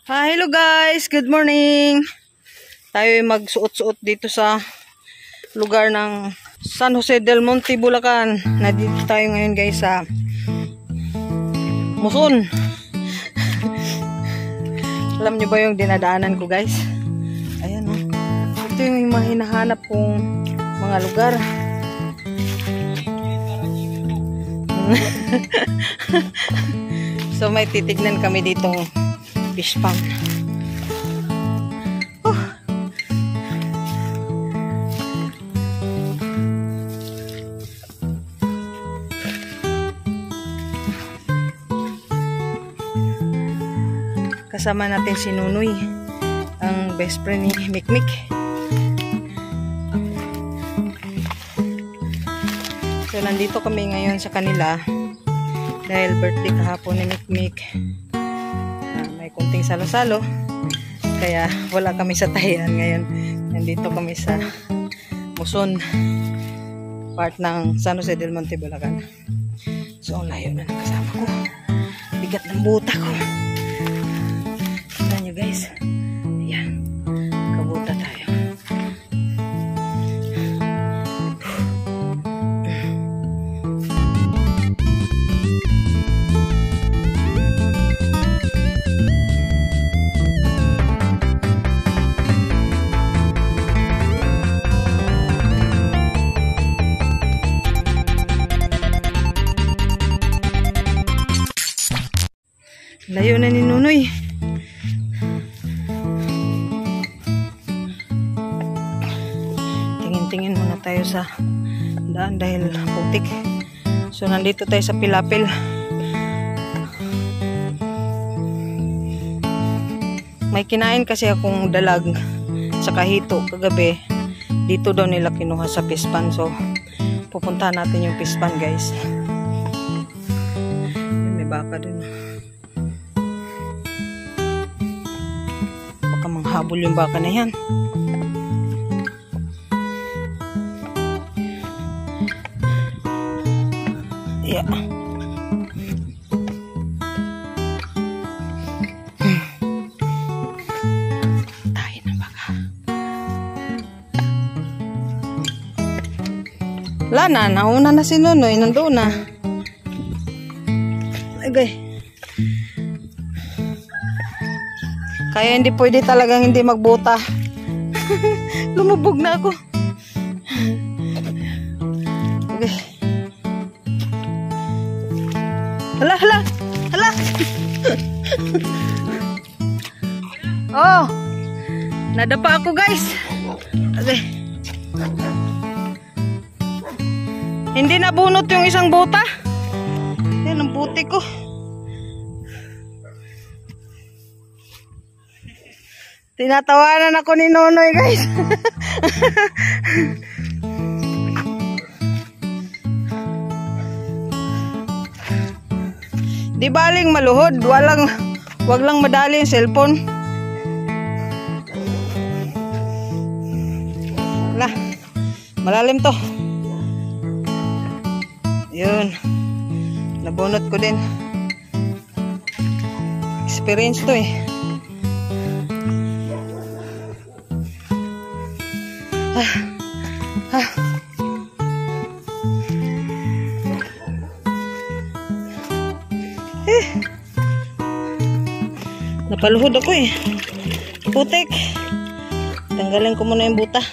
Hello guys, good morning. Tayo ay magsuot-suot dito sa lugar ng San Jose del Monte, Bulacan. Nandito tayo ngayon guys sa Muson. Alam nyo ba yung dinadaanan ko guys? Ayan o. Ito yung mga hinahanap kong mga lugar. So may titignan kami ditong fish pond. Kasama natin si Nunoy, ang best friend ni Mikmik. So nandito kami ngayon sa kanila dahil birthday kahapon ni Mikmik. May kunting salo-salo kaya wala kami sa tahian ngayon. Nandito kami sa Muson, part ng San Jose del Monte, Bulacan. So ang layo na ng kasama ko, bigat ng buta ko. Tignan nyo guys, ayan, kabuta tayo. Layo na ni Nunoy. Tingin-tingin muna tayo sa daan dahil putik. So nandito tayo sa Pilapil. May kinain kasi akong dalag sa kahito kagabi. Dito daw nila kinuha sa pispan. So pupuntahan natin yung pispan guys. May baka dun. Manghabol yung baka na yan. Yeah. Tayo na baka. Wala na, nauna na si Nunoy, nandoon na. Okay. Kaya hindi pwede talagang hindi magbuta. Lumubog na ako. Okay. Hala, hala, hala. Oh, nadapa ako guys. Okay. Hindi nabunot yung isang buta. Yan ang buti ko. Tinatawanan ako ni Nonoy guys. Di baling maluhod, wag lang madali yung cellphone. Wala, malalim to. Yun, nabunot ko din. Experience to eh. Napaluhod ako eh. Putik. Tanggalin ko muna yung buta.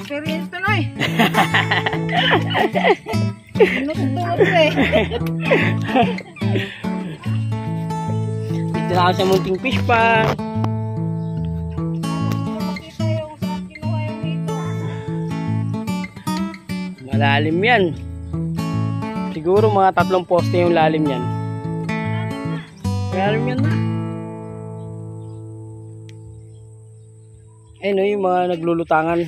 Experience to na eh. Nagtutulog eh. Dito na ako sa munting fish pond. Malalim yan. Siguro mga 3 poste yung lalim yan. Malalim yan na. Ayun o, yung mga naglulutangan.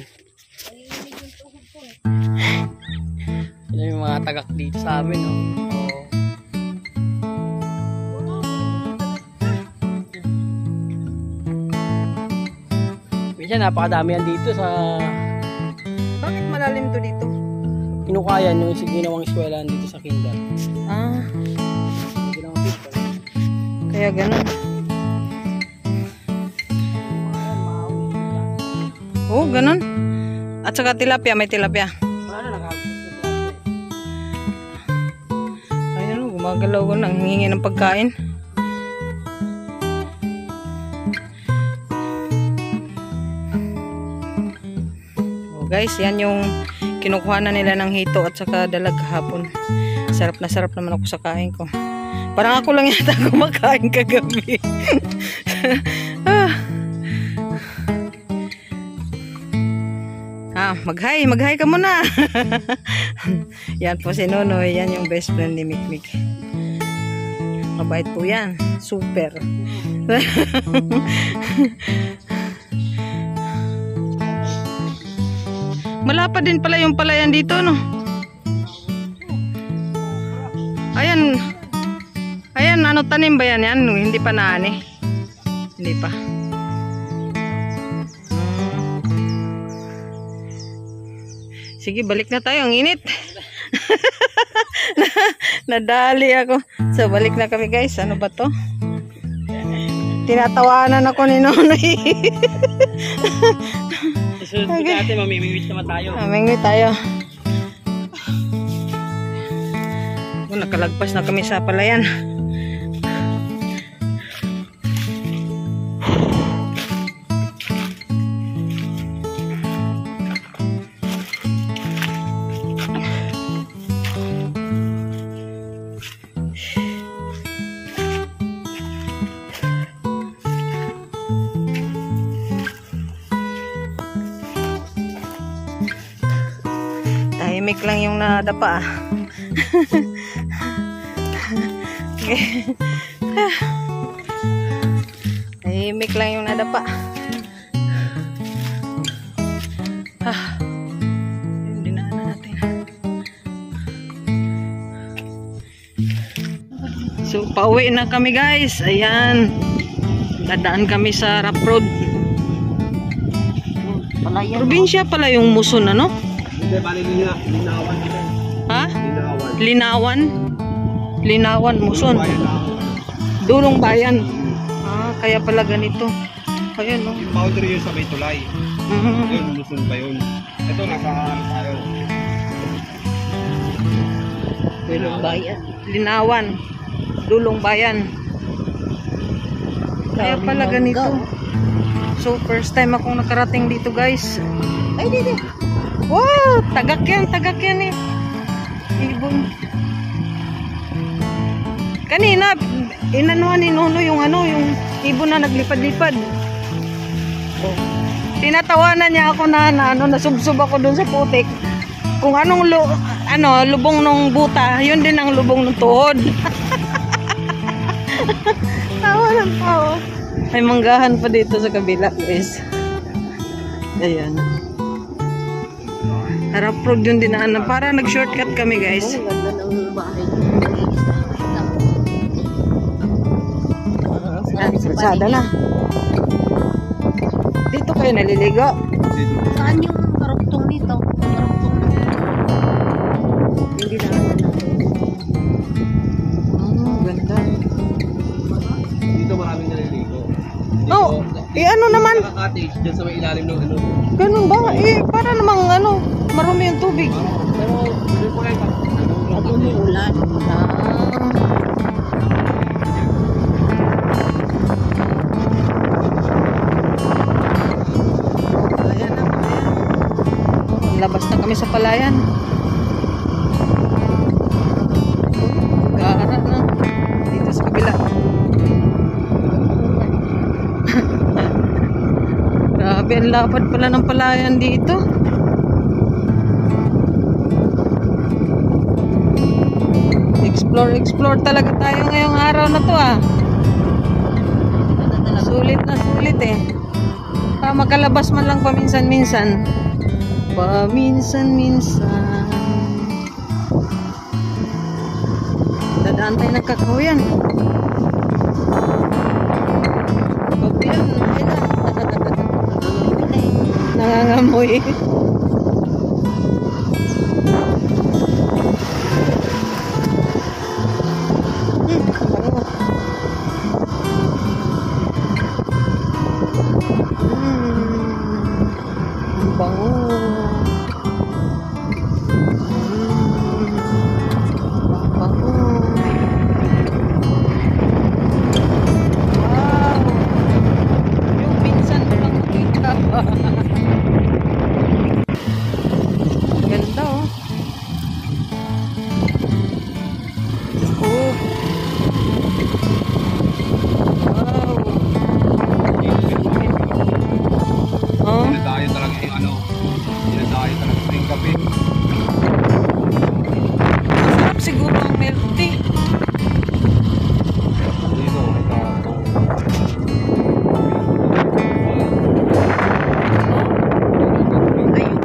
Yan yung mga tagak dito sa amin. Oh. yan, napakadami yan dito sa Bakit malalim to dito? Inukayan, yung ginawang eskwelahan dito sa Kinder. Ah, Ginawang people. kaya ganun. Oh, ganun. At saka tilapia, may tilapia. Wala na, Ayun, gumagalaw ko nang hingi ng pagkain. Oh, guys, yan yung kinukuha na nila ng hito at saka dalag kahapon. Sarap na sarap naman ako sa kain ko. Parang ako lang yata kumakain kagabi. Mag-hi ka muna. Yan po si Nonoy, yan yung best friend ni Mikmik. Mabait po yan, super. Malapad din pala yung palayan dito, no? Ayan, ano tanim ba yan? Yan, hindi pa naani. Hindi pa. Sige, balik na tayo. Ang init. Nadali ako. So, balik na kami, guys. Ano ba to? Tinatawanan ako ni Nonoy. Susunod okay. Natin, mamimingwit naman tayo. Mamimingwit tayo. Nakalagpas na kami sa palayan. Tahimik lang yung nadapa. Tahimik lang yung nadapa. Yung dinaanan natin. So, pauwi na kami, guys. Ayan. Dadaan kami sa rough road. Probinsya pala yung Muson, ano? Hindi, bali Linawan. Ha? Linawan? Linawan, Muson. Dulong bayan. Ah, kaya pala ganito. Ayan, no? Yung boundary yun sa may tulay. Yun, Muson pa yun. Ito, nasa tayo. Dulong bayan. Linawan. Dulong bayan. Kaya pala ganito. So, first time akong nakarating dito, guys. Ay, dito. Wow! Tagak yan eh. Ibon. Kanina, inanuhan ni Nono yung yung ibon na naglipad-lipad. Oh. Tinatawanan niya ako na nasubsob ako dun sa putik. Kung anong lubong ng buta, yun din ang lubong ng tuhod. Tawa ng tao. May manggahan pa dito sa kabila, guys. Ayan. Harap road yung dinaanan. Para nag-shortcut kami, guys. Sada na. Dito kayo naliligo. Saan yung karuktong nito? Hindi na. Ganda. Dito maraming naliligo. Oh, ano naman? Naka-cottage dyan sa may ilalim ng ano. Ganun ba? Para namang marumi yung tubig. Pero, hindi ko lang Ulan. Labas na kami sa palayan. Gara na. Dito sa kabila. Grabe, ang lapad pala ng palayan dito. Explore talaga tayo ngayong araw na to Sulit na sulit eh. Para makalabas man lang paminsan-minsan. Paminsan-minsan. Dadaan tayo ng kakahuyan. Pag yan, Amoy. Ang bango. Ang bango. Wow! Yung pinsan ko lang makita. Ganda oh. Oh. Wow. Oh. Dinadayo talaga yung ano. Dinadayo talaga yung kape. Masarap siguro ang milk tea. Dito, ito. Ayun.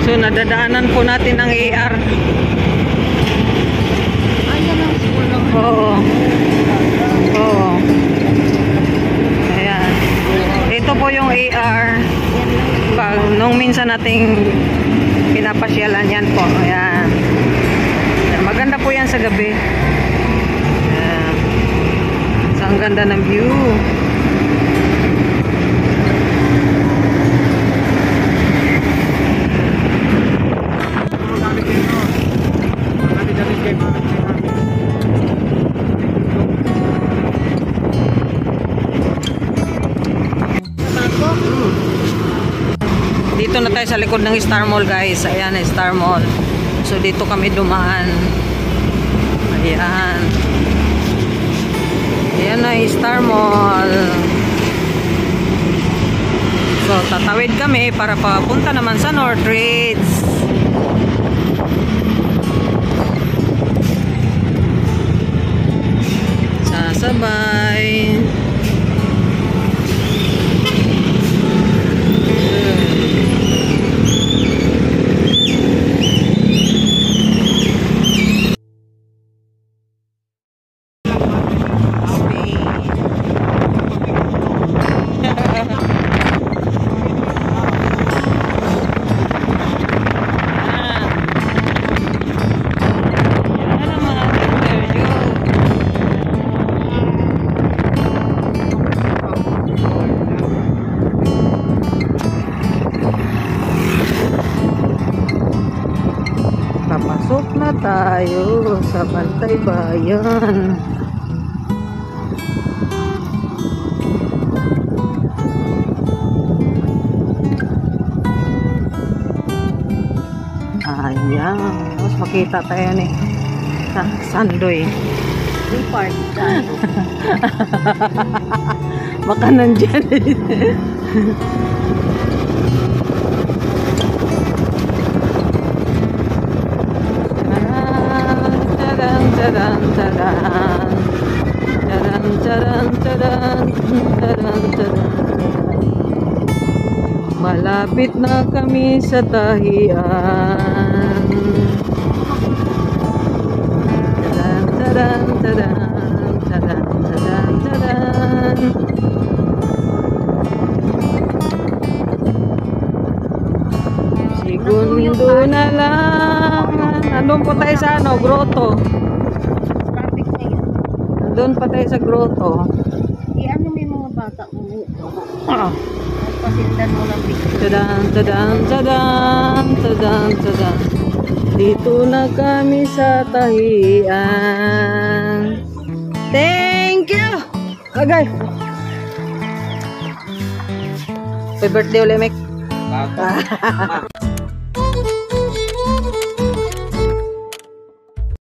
So nadadaanan po natin ang AR. Ayan ang school ng Oo. Oo. Ayan. Ito po yung AR. Pag nung minsan nating pinapasyalan yan po. Ayan. Ayan. Maganda po yan sa gabi. Ayan. So, ang ganda ng view. Dito na tayo sa likod ng Star Mall guys. Ayan, Star Mall. So dito kami dumaan. Ayan. Ayan na Star Mall. So tatawid kami para papunta naman sa Northridge. Sasabay. Papasok na tayo sa Bantay Bayan. Ayan. Mas makita tayo ni sa Sandoy. report. Baka nandyan. Tadan, tadan, tadan. Tadan, tadan, tadan. Tadan, tadan. Malapit na kami sa tahian. Tadan, tadan, tadan. Tadan, tadan, tadan. Segundo na lang. Nandun po tayo sa ano, grotto. Traffic na yan. Nandun pa tayo sa grotto. Ano may mga bata mo? Ah. Pasindan mo lang picture. Tadan, tadan, tadan, tadan, tadan. Dito na kami sa tahian. Thank you! Agay! Happy birthday ulit, Mek. Baka.